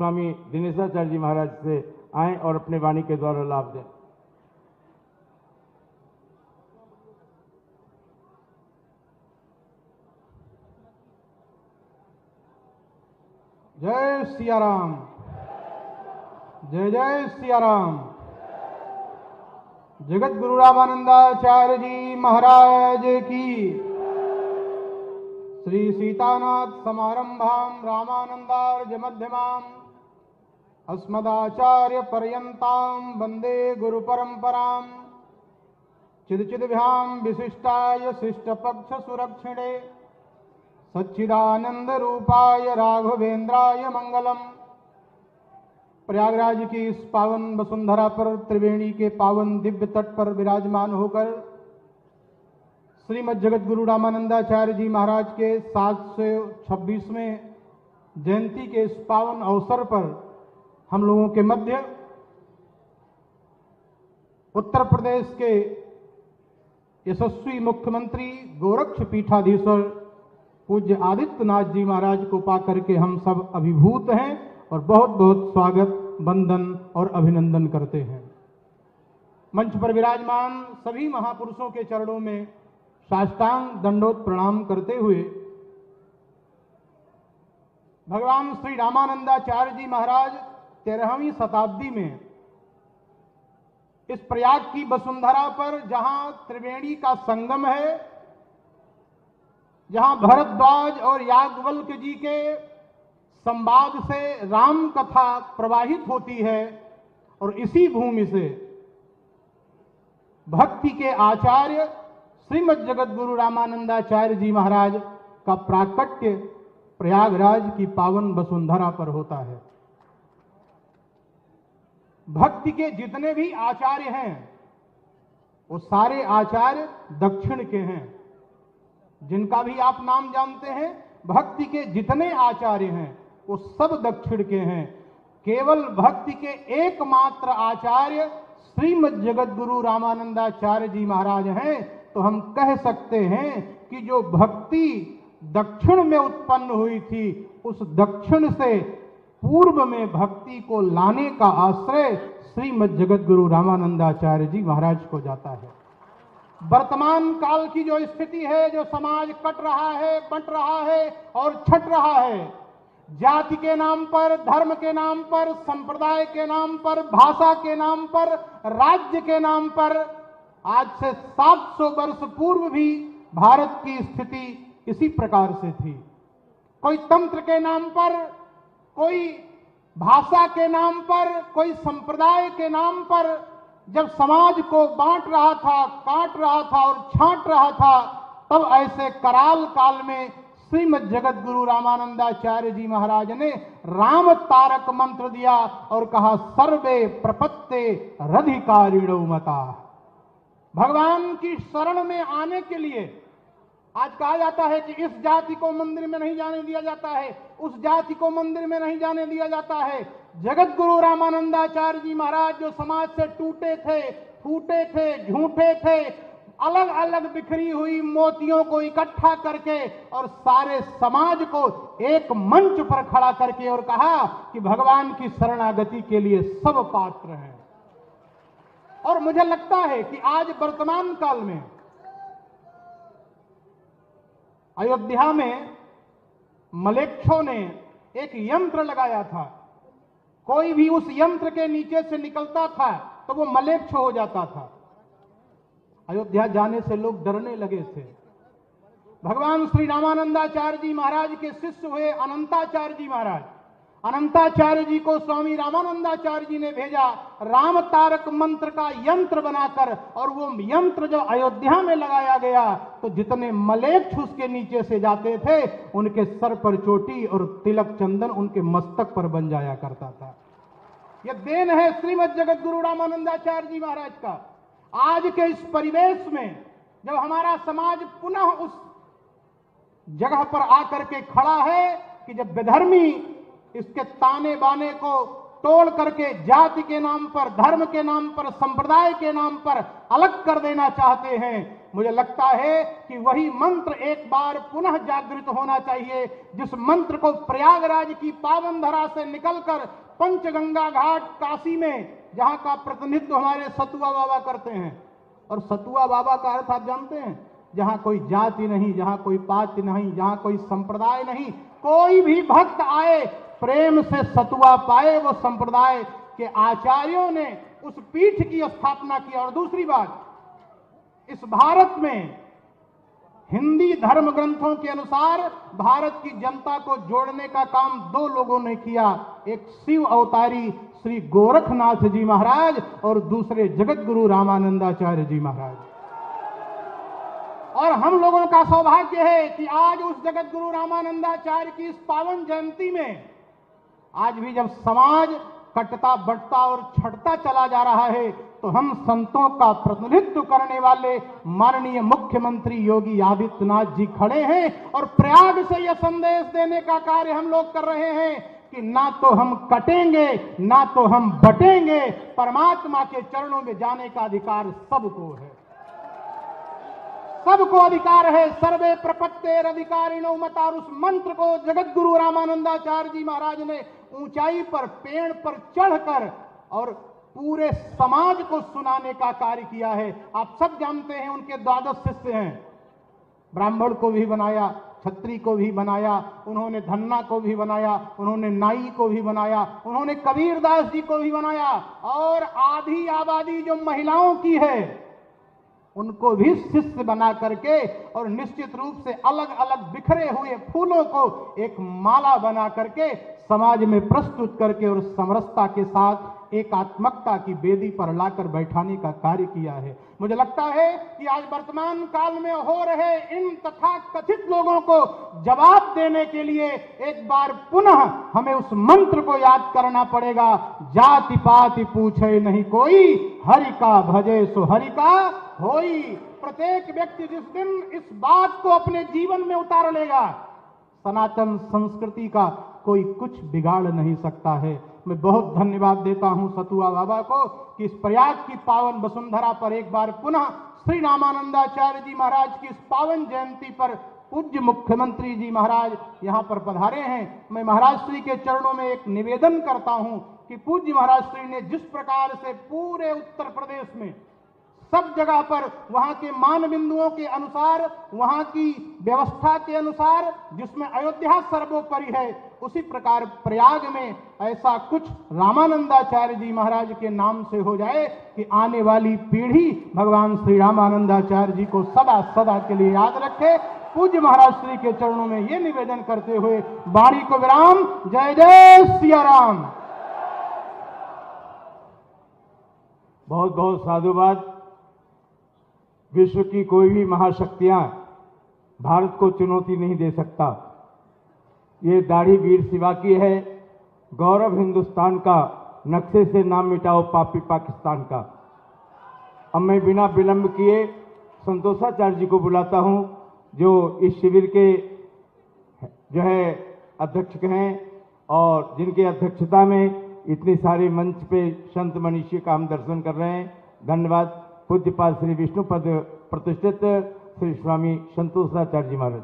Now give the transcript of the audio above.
स्वामी दिनेशाचार्य जी महाराज से आएं और अपने वाणी के द्वारा लाभ दें। जय सिया राम, जय जय सिया राम। जगत गुरु रामानंदाचार्य जी महाराज की। श्री सीतानाथ समारंभाम रामानंदार्य मध्यमाम अस्मदाचार्य पर्यंताम वंदे गुरु परंपराम। चिदचिद्भ्याम विशिष्टाय शिष्टपक्ष सुरक्षिणे सच्चिदानंद रूपाय राघवेंद्राय मंगलम। प्रयागराज की इस पावन वसुंधरा पर त्रिवेणी के पावन दिव्य तट पर विराजमान होकर श्रीमद् जगत गुरु रामानंदाचार्य जी महाराज के 726वें जयंती के इस पावन अवसर पर हम लोगों के मध्य उत्तर प्रदेश के यशस्वी मुख्यमंत्री गोरक्ष पीठाधीश्वर पूज्य आदित्यनाथ जी महाराज को पाकर के हम सब अभिभूत हैं और बहुत बहुत स्वागत, वंदन और अभिनंदन करते हैं। मंच पर विराजमान सभी महापुरुषों के चरणों में साष्टांग दंडोत प्रणाम करते हुए भगवान श्री रामानंदाचार्य जी महाराज 13वीं शताब्दी में इस प्रयाग की वसुंधरा पर जहां त्रिवेणी का संगम है, जहां भरद्वाज और याज्ञवल्क्य जी के संवाद से राम कथा प्रवाहित होती है, और इसी भूमि से भक्ति के आचार्य श्रीमद् जगत गुरु रामानंदाचार्य जी महाराज का प्राकट्य प्रयागराज की पावन वसुंधरा पर होता है। भक्ति के जितने भी आचार्य हैं वो सारे आचार्य दक्षिण के हैं। जिनका भी आप नाम जानते हैं, भक्ति के जितने आचार्य हैं वो सब दक्षिण के हैं। केवल भक्ति के एकमात्र आचार्य श्रीमद् जगत गुरु रामानंदाचार्य जी महाराज हैं। तो हम कह सकते हैं कि जो भक्ति दक्षिण में उत्पन्न हुई थी, उस दक्षिण से पूर्व में भक्ति को लाने का आश्रय श्रीमद् जगत गुरु रामानंदाचार्य जी महाराज को जाता है। वर्तमान काल की जो स्थिति है, जो समाज कट रहा है, बंट रहा है और छट रहा है, जाति के नाम पर, धर्म के नाम पर, संप्रदाय के नाम पर, भाषा के नाम पर, राज्य के नाम पर, आज से 700 वर्ष पूर्व भी भारत की स्थिति इसी प्रकार से थी। कोई तंत्र के नाम पर, कोई भाषा के नाम पर, कोई संप्रदाय के नाम पर जब समाज को बांट रहा था, काट रहा था और छांट रहा था, तब ऐसे कराल काल में श्रीमद् जगत गुरु रामानंदाचार्य जी महाराज ने राम तारक मंत्र दिया और कहा, सर्वे प्रपत्ते रधिकारिणो मता। भगवान की शरण में आने के लिए आज कहा जाता है कि इस जाति को मंदिर में नहीं जाने दिया जाता है, उस जाति को मंदिर में नहीं जाने दिया जाता है। जगत गुरु रामानंदाचार्य जी महाराज जो समाज से टूटे थे, फूटे थे, झूठे थे, अलग अलग बिखरी हुई मोतियों को इकट्ठा करके और सारे समाज को एक मंच पर खड़ा करके और कहा कि भगवान की शरणागति के लिए सब पात्र हैं। और मुझे लगता है कि आज वर्तमान काल में अयोध्या में मलेच्छों ने एक यंत्र लगाया था। कोई भी उस यंत्र के नीचे से निकलता था तो वो मलेच्छ हो जाता था। अयोध्या जाने से लोग डरने लगे थे। भगवान श्री रामानंदाचार्य जी महाराज के शिष्य हुए अनंताचार्य जी महाराज। अनंताचार्य जी को स्वामी रामानंदाचार्य जी ने भेजा राम तारक मंत्र का यंत्र बनाकर, और वो यंत्र जो अयोध्या में लगाया गया तो जितने मलेच्छ उसके नीचे से जाते थे उनके सर पर चोटी और तिलक चंदन उनके मस्तक पर बन जाया करता था। यह देन है श्रीमद् जगत गुरु रामानंदाचार्य जी महाराज का। आज के इस परिवेश में जब हमारा समाज पुनः उस जगह पर आकर के खड़ा है कि जब विधर्मी इसके ताने बाने को तोड़ करके जाति के नाम पर, धर्म के नाम पर, संप्रदाय के नाम पर अलग कर देना चाहते हैं। मुझे लगता है कि वही मंत्र एक बार पुनः जागृत होना चाहिए, जिस मंत्र को प्रयागराज की पावन धरा से निकलकर पंचगंगा घाट काशी में, जहां का प्रतिनिधित्व हमारे सतुआ बाबा करते हैं। और सतुआ बाबा का अर्थ आप जानते हैं, जहां कोई जाति नहीं, जहां कोई पाति नहीं, जहां कोई संप्रदाय नहीं, कोई भी भक्त आए प्रेम से सतुआ पाए, वो संप्रदाय के आचार्यों ने उस पीठ की स्थापना की। और दूसरी बात, इस भारत में हिंदी धर्म ग्रंथों के अनुसार भारत की जनता को जोड़ने का काम दो लोगों ने किया, एक शिव अवतारी श्री गोरखनाथ जी महाराज और दूसरे जगत गुरु रामानंदाचार्य जी महाराज। और हम लोगों का सौभाग्य है कि आज उस जगत गुरु रामानंदाचार्य की इस पावन जयंती में, आज भी जब समाज कटता बढ़ता और छटता चला जा रहा है, तो हम संतों का प्रतिनिधित्व करने वाले माननीय मुख्यमंत्री योगी आदित्यनाथ जी खड़े हैं और प्रयाग से यह संदेश देने का कार्य हम लोग कर रहे हैं कि ना तो हम कटेंगे, ना तो हम बटेंगे, परमात्मा के चरणों में जाने का अधिकार सबको है। सबको अधिकार है, सर्वे प्रपत्तेर अधिकारिणो मता। उस मंत्र को जगत गुरु रामानंदाचार्य जी महाराज ने ऊंचाई पर, पेड़ पर चढ़कर और पूरे समाज को सुनाने का कार्य किया है। आप सब जानते हैं उनके 12 शिष्य हैं, ब्राह्मण को भी बनाया, छत्री को भी बनाया, उन्होंने धन्ना को भी बनाया, उन्होंने नाई को भी बनाया, उन्होंने कबीरदास जी को भी बनाया, और आधी आबादी जो महिलाओं की है उनको भी शिष्य बना करके, और निश्चित रूप से अलग अलग बिखरे हुए फूलों को एक माला बना करके समाज में प्रस्तुत करके और समरसता के साथ एकात्मकता की वेदी पर लाकर बैठाने का कार्य किया है। मुझे लगता है कि आज वर्तमान काल में हो रहे इन तथा कथित लोगों को जवाब देने के लिए एक बार पुनः हमें उस मंत्र को याद करना पड़ेगा, जाति पाति पूछे नहीं कोई, हरि का भजे सो हरि का होई। प्रत्येक व्यक्ति जिस दिन इस बात को अपने जीवन में उतार लेगा, सनातन संस्कृति का कोई कुछ बिगाड़ नहीं सकता है। मैं बहुत धन्यवाद देता हूं सतुआ बाबा को कि इस प्रयाग की पावन वसुंधरा पर एक बार पुनः श्री रामानंदाचार्य जी महाराज की इस पावन जयंती पर पूज्य मुख्यमंत्री जी महाराज यहां पर पधारे हैं। मैं महाराज श्री के चरणों में एक निवेदन करता हूं कि पूज्य महाराज श्री ने जिस प्रकार से पूरे उत्तर प्रदेश में सब जगह पर वहां के मान बिंदुओं के अनुसार, वहां की व्यवस्था के अनुसार, जिसमें अयोध्या सर्वोपरि है, उसी प्रकार प्रयाग में ऐसा कुछ रामानंदाचार्य जी महाराज के नाम से हो जाए कि आने वाली पीढ़ी भगवान श्री रामानंदाचार्य जी को सदा सदा के लिए याद रखे। पूज्य महाराज श्री के चरणों में ये निवेदन करते हुए वाणी को विराम। जय जय सिया राम। बहुत बहुत साधुवाद। विश्व की कोई भी महाशक्तियां भारत को चुनौती नहीं दे सकता। ये दाढ़ी वीर शिवा की है, गौरव हिंदुस्तान का, नक्शे से नाम मिटाओ पापी पाकिस्तान का। अब मैं बिना विलंब किए संतोषाचार्य जी को बुलाता हूं, जो इस शिविर के जो है अध्यक्ष हैं और जिनके अध्यक्षता में इतनी सारे मंच पे संत मनीषी का हम दर्शन कर रहे हैं। धन्यवाद। पूज्यपाद श्री विष्णुपद प्रतिष्ठित श्री स्वामी संतोषाचार्य जी महाराज।